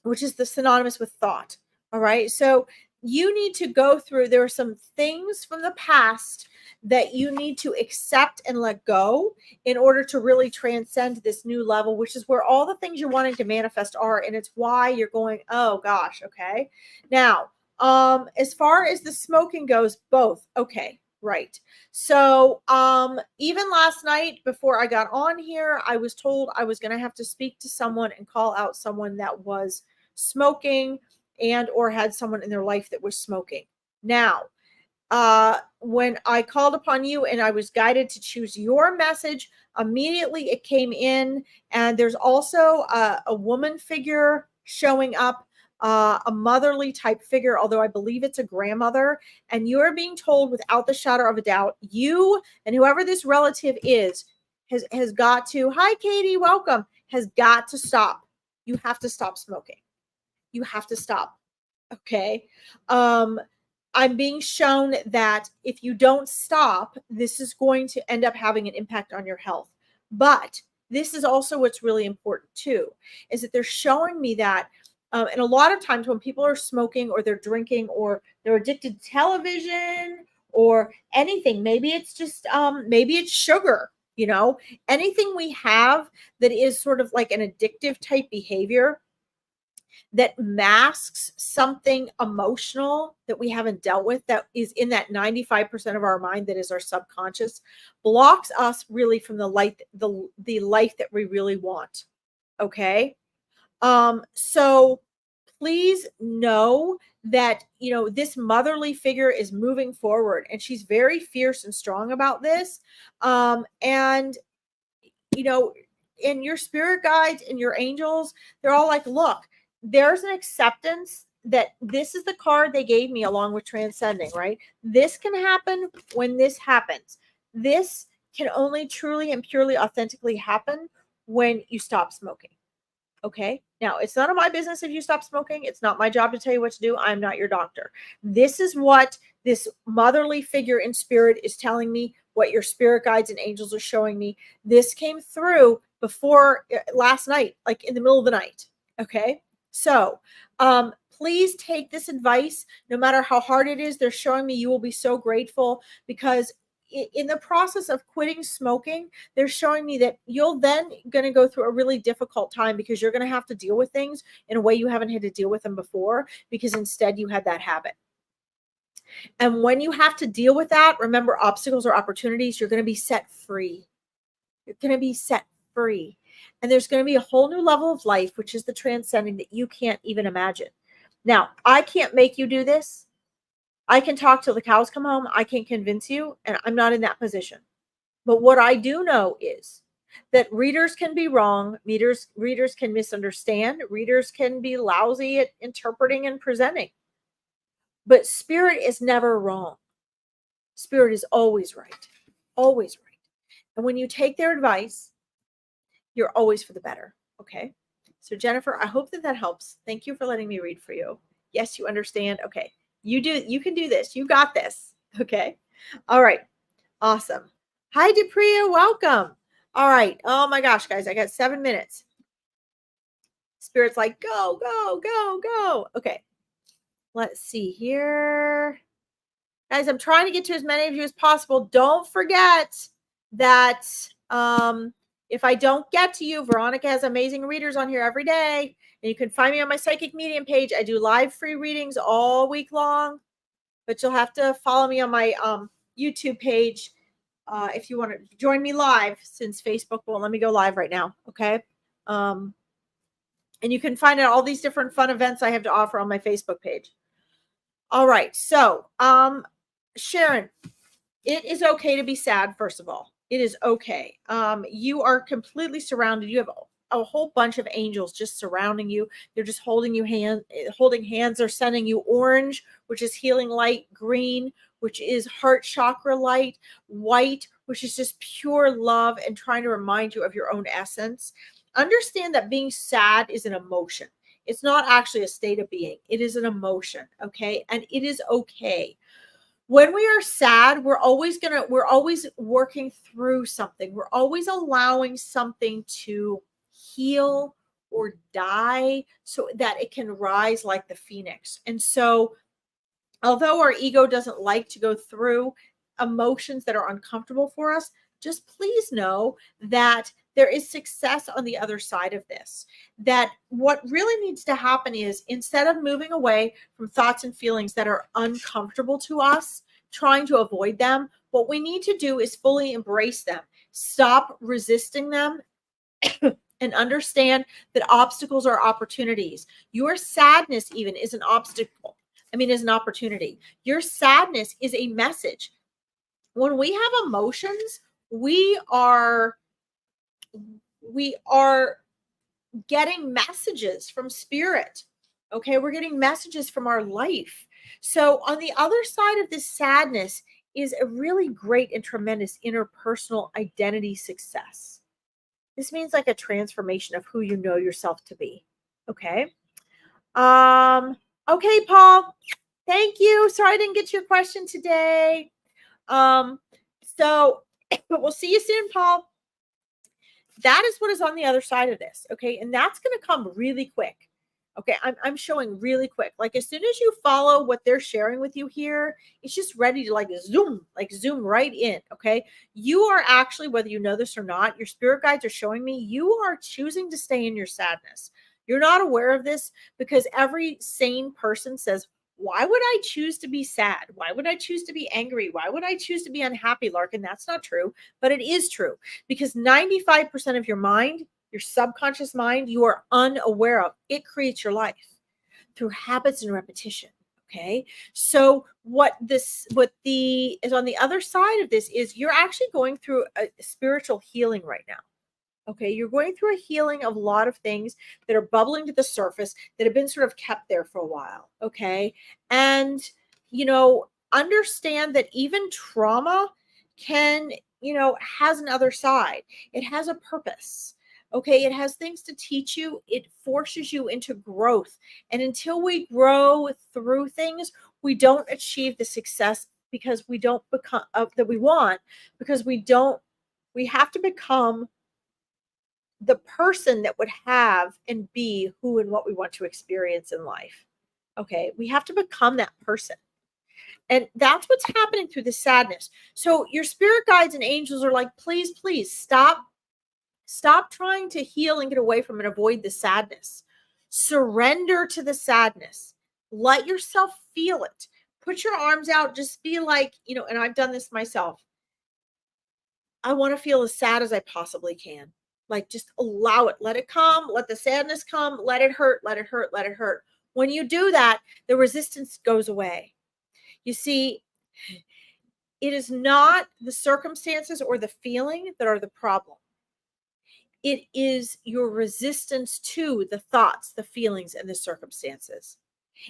which is synonymous with thought. All right. So you need to go through, there are some things from the past that you need to accept and let go in order to really transcend this new level, which is where all the things you're wanting to manifest are. And it's why you're going, oh gosh. Okay. Now, As far as the smoking goes, both. Okay, right. So, even last night before I got on here, I was told I was going to have to speak to someone and call out someone that was smoking and or had someone in their life that was smoking. Now, when I called upon you and I was guided to choose your message, immediately it came in. And there's also a woman figure showing up, a motherly type figure, although I believe it's a grandmother. And you're being told without the shadow of a doubt, you and whoever this relative is has got to, hi, Katie, welcome, has got to stop. You have to stop smoking. You have to stop. Okay. I'm being shown that if you don't stop, this is going to end up having an impact on your health. But this is also what's really important too, is that they're showing me that, and a lot of times when people are smoking or they're drinking or they're addicted to television or anything, maybe it's just, maybe it's sugar, anything we have that is sort of like an addictive type behavior that masks something emotional that we haven't dealt with, that is in that 95% of our mind that is our subconscious, blocks us really from the light, the life that we really want. Okay. So please know that, this motherly figure is moving forward and she's very fierce and strong about this. And in your spirit guides and your angels, they're all like, look, there's an acceptance that this is the card they gave me along with transcending, right? This can happen when this happens. This can only truly and purely authentically happen when you stop smoking. Okay. Now, it's none of my business if you stop smoking. It's not my job to tell you what to do. I'm not your doctor. This is what this motherly figure in spirit is telling me, what your spirit guides and angels are showing me. This came through before last night, like in the middle of the night. Okay. So, please take this advice, no matter how hard it is. They're showing me you will be so grateful, because in the process of quitting smoking, they're showing me that you'll then going to go through a really difficult time, because you're going to have to deal with things in a way you haven't had to deal with them before, because instead you had that habit. And when you have to deal with that, remember, obstacles or opportunities, you're going to be set free. You're going to be set free. And there's going to be a whole new level of life, which is the transcending that you can't even imagine. Now, I can't make you do this. I can talk till the cows come home. I can convince you, and I'm not in that position. But what I do know is that readers can be wrong. Readers can misunderstand. Readers can be lousy at interpreting and presenting. But spirit is never wrong. Spirit is always right. Always right. And when you take their advice, you're always for the better. Okay. So Jennifer, I hope that helps. Thank you for letting me read for you. Yes, you understand. Okay. You can do this. You got this. Okay. All right. Awesome. Hi, DePria. Welcome. All right. Oh my gosh, guys, I got 7 minutes. Spirit's like, go, go, go, go. Okay. Let's see here. Guys, I'm trying to get to as many of you as possible. Don't forget that if I don't get to you, Veronica has amazing readers on here every day. And you can find me on my Psychic Medium page. I do live free readings all week long. But you'll have to follow me on my YouTube page if you want to join me live, since Facebook won't let me go live right now. Okay. And you can find out all these different fun events I have to offer on my Facebook page. All right. So, Sharon, it is okay to be sad. First of all, it is okay. You are completely surrounded. You have a whole bunch of angels just surrounding you. They're just holding hands. They're sending you orange, which is healing light, green, which is heart chakra light, white, which is just pure love and trying to remind you of your own essence. Understand that being sad is an emotion. It's not actually a state of being. It is an emotion. Okay. And it is okay. When we are sad, we're always working through something. We're always allowing something to heal or die so that it can rise like the phoenix. And so, although our ego doesn't like to go through emotions that are uncomfortable for us, just please know that there is success on the other side of this. That what really needs to happen is, instead of moving away from thoughts and feelings that are uncomfortable to us, trying to avoid them, what we need to do is fully embrace them, stop resisting them, and understand that obstacles are opportunities. Your sadness even is an obstacle. Is an opportunity. Your sadness is a message. When we have emotions, we are getting messages from spirit. Okay, we're getting messages from our life. So on the other side of this sadness is a really great and tremendous interpersonal identity success. This means like a transformation of who you know yourself to be. Okay. Okay, Paul. Thank you. Sorry I didn't get to your question today. So but we'll see you soon, Paul. That is what is on the other side of this. Okay. And that's going to come really quick. Okay. I'm showing really quick. Like as soon as you follow what they're sharing with you here, it's just ready to zoom right in. Okay. You are actually, whether you know this or not, your spirit guides are showing me you are choosing to stay in your sadness. You're not aware of this because every sane person says, why would I choose to be sad? Why would I choose to be angry? Why would I choose to be unhappy, Larkin? That's not true, but it is true because 95% of your mind, your subconscious mind, you are unaware of. It creates your life through habits and repetition. Okay. So what is on the other side of this is you're actually going through a spiritual healing right now. Okay, you're going through a healing of a lot of things that are bubbling to the surface that have been sort of kept there for a while. Okay. And, understand that even trauma can, has another side. It has a purpose. Okay. It has things to teach you. It forces you into growth. And until we grow through things, we don't achieve the success because we don't become that we want, because we have to become the person that would have and be who and what we want to experience in life. Okay. We have to become that person. And that's what's happening through the sadness. So your spirit guides and angels are like, please, please stop trying to heal and get away from and avoid the sadness. Surrender to the sadness. Let yourself feel it. Put your arms out. Just be like, and I've done this myself. I want to feel as sad as I possibly can. Like, just allow it. Let it come. Let the sadness come. Let it hurt. Let it hurt. Let it hurt. When you do that, the resistance goes away. You see, it is not the circumstances or the feeling that are the problem. It is your resistance to the thoughts, the feelings, and the circumstances.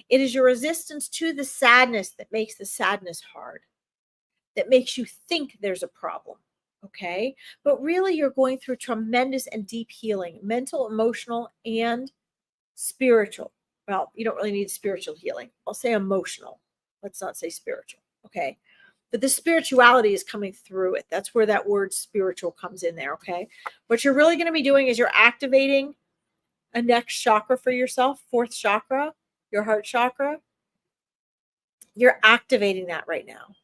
It is your resistance to the sadness that makes the sadness hard, that makes you think there's a problem. Okay. But really, you're going through tremendous and deep healing, mental, emotional, and spiritual. Well, you don't really need spiritual healing. I'll say emotional. Let's not say spiritual. Okay. But the spirituality is coming through it. That's where that word spiritual comes in there. Okay. What you're really going to be doing is you're activating a next chakra for yourself, fourth chakra, your heart chakra. You're activating that right now.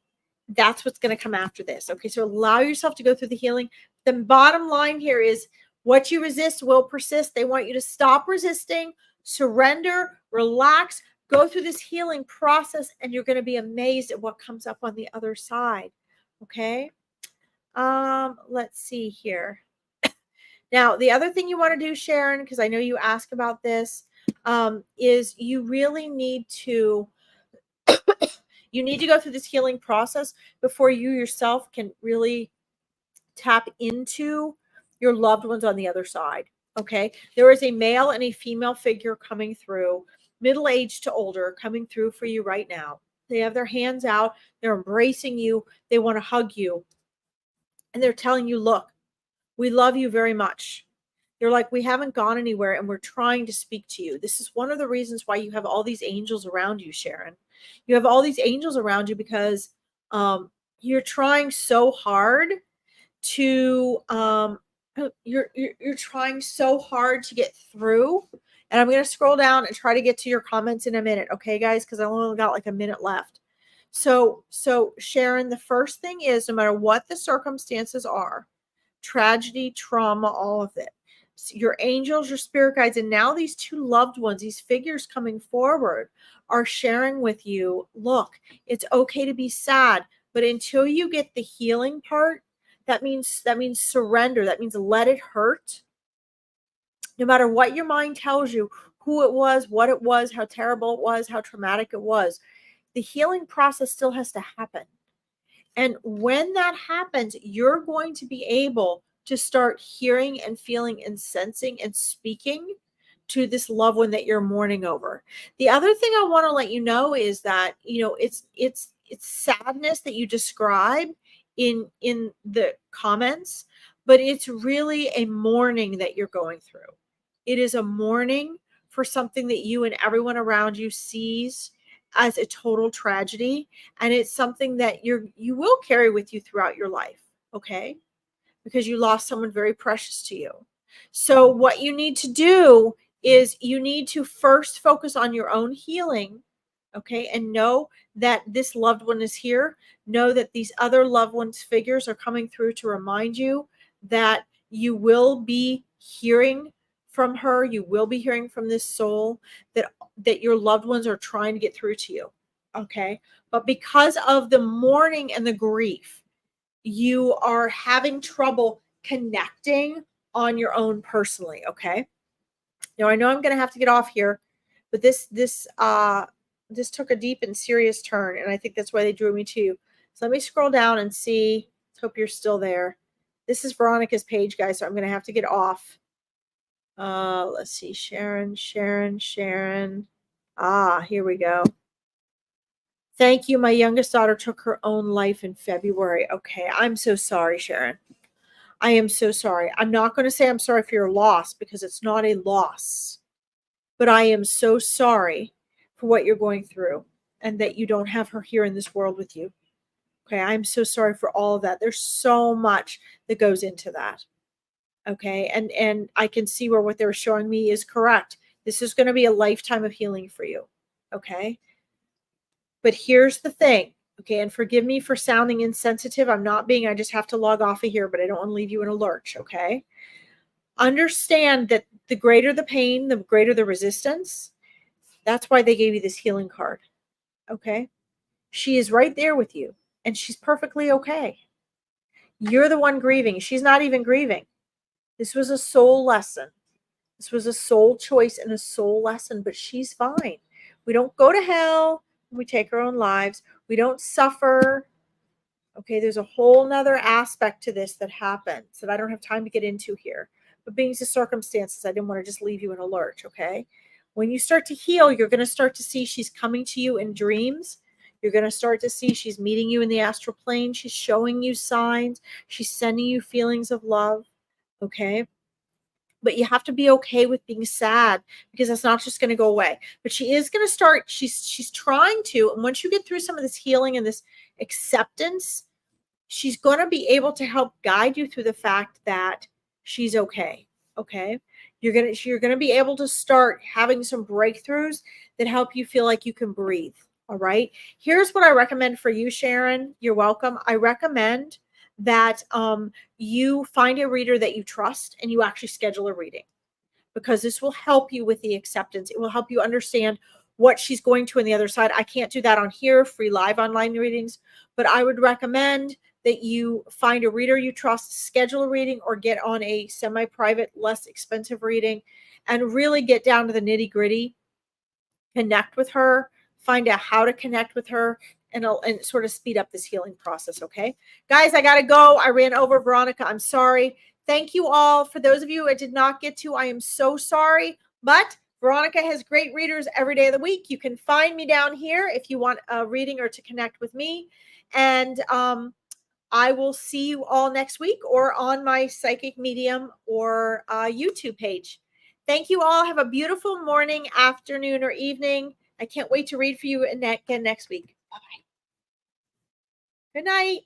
That's what's going to come after this. Okay. So allow yourself to go through the healing. The bottom line here is what you resist will persist. They want you to stop resisting, surrender, relax, go through this healing process, and you're going to be amazed at what comes up on the other side. Okay. Let's see here. Now, the other thing you want to do, Sharon, because I know you asked about this, is you really need to go through this healing process before you yourself can really tap into your loved ones on the other side. Okay. There is a male and a female figure coming through, middle-aged to older, coming through for you right now. They have their hands out. They're embracing you. They want to hug you. And they're telling you, look, we love you very much. They're like, we haven't gone anywhere and we're trying to speak to you. This is one of the reasons why you have all these angels around you, Sharon. You have all these angels around you because you're trying so hard to you're trying so hard to get through. And I'm going to scroll down and try to get to your comments in a minute. Okay, guys, because I only got like a minute left. So Sharon, the first thing is, no matter what the circumstances are, tragedy, trauma, all of it, your angels, your spirit guides, and now these two loved ones, these figures coming forward, are sharing with you, look, it's okay to be sad, but until you get the healing part, that means surrender. That means let it hurt. No matter what your mind tells you, who it was, what it was, how terrible it was, how traumatic it was, the healing process still has to happen. And when that happens, you're going to be able to start hearing and feeling and sensing and speaking to this loved one that you're mourning over. The other thing I want to let you know is that, it's sadness that you describe in the comments, but it's really a mourning that you're going through. It is a mourning for something that you and everyone around you sees as a total tragedy, and it's something that you will carry with you throughout your life, okay? Because you lost someone very precious to you. So what you need to do is you need to first focus on your own healing, okay? And know that this loved one is here. Know that these other loved ones figures are coming through to remind you that you will be hearing from her. You will be hearing from this soul, that your loved ones are trying to get through to you, okay? But because of the mourning and the grief, you are having trouble connecting on your own personally, okay? Now I know I'm going to have to get off here, but this took a deep and serious turn, and I think that's why they drew me to you. So let me scroll down and see. Let's hope you're still there. This is Veronica's page, guys, so I'm going to have to get off. Let's see. Sharon. Here we go. Thank you. My youngest daughter took her own life in February. Okay. I'm so sorry, Sharon. I am so sorry. I'm not going to say I'm sorry for your loss, because it's not a loss, but I am so sorry for what you're going through and that you don't have her here in this world with you. Okay. I'm so sorry for all of that. There's so much that goes into that. Okay. And I can see where what they're showing me is correct. This is going to be a lifetime of healing for you. Okay. But here's the thing. Okay. And forgive me for sounding insensitive. I just have to log off of here, but I don't want to leave you in a lurch. Okay. Understand that the greater the pain, the greater the resistance. That's why they gave you this healing card. Okay. She is right there with you, and she's perfectly okay. You're the one grieving. She's not even grieving. This was a soul lesson. This was a soul choice and a soul lesson, but she's fine. We don't go to hell when we take our own lives. We don't suffer. Okay, there's a whole nother aspect to this that happens that I don't have time to get into here. But being the circumstances, I didn't want to just leave you in a lurch, okay? When you start to heal, you're going to start to see she's coming to you in dreams. You're going to start to see she's meeting you in the astral plane. She's showing you signs. She's sending you feelings of love, okay? But you have to be okay with being sad, because that's not just going to go away. But she is going to start, she's trying to, and once you get through some of this healing and this acceptance, she's going to be able to help guide you through the fact that she's okay. Okay. You're going to be able to start having some breakthroughs that help you feel like you can breathe. All right. Here's what I recommend for you, Sharon. You're welcome. I recommend that you find a reader that you trust and you actually schedule a reading, because this will help you with the acceptance. It will help you understand what she's going to on the other side. I can't do that on here, free live online readings, but I would recommend that you find a reader you trust, schedule a reading, or get on a semi-private, less expensive reading, and really get down to the nitty-gritty, connect with her, find out how to connect with her, and sort of speed up this healing process, okay? Guys, I got to go. I ran over Veronica. I'm sorry. Thank you all. For those of you I did not get to, I am so sorry. But Veronica has great readers every day of the week. You can find me down here if you want a reading or to connect with me. And I will see you all next week, or on my Psychic Medium or YouTube page. Thank you all. Have a beautiful morning, afternoon, or evening. I can't wait to read for you again next week. Bye-bye. Good night.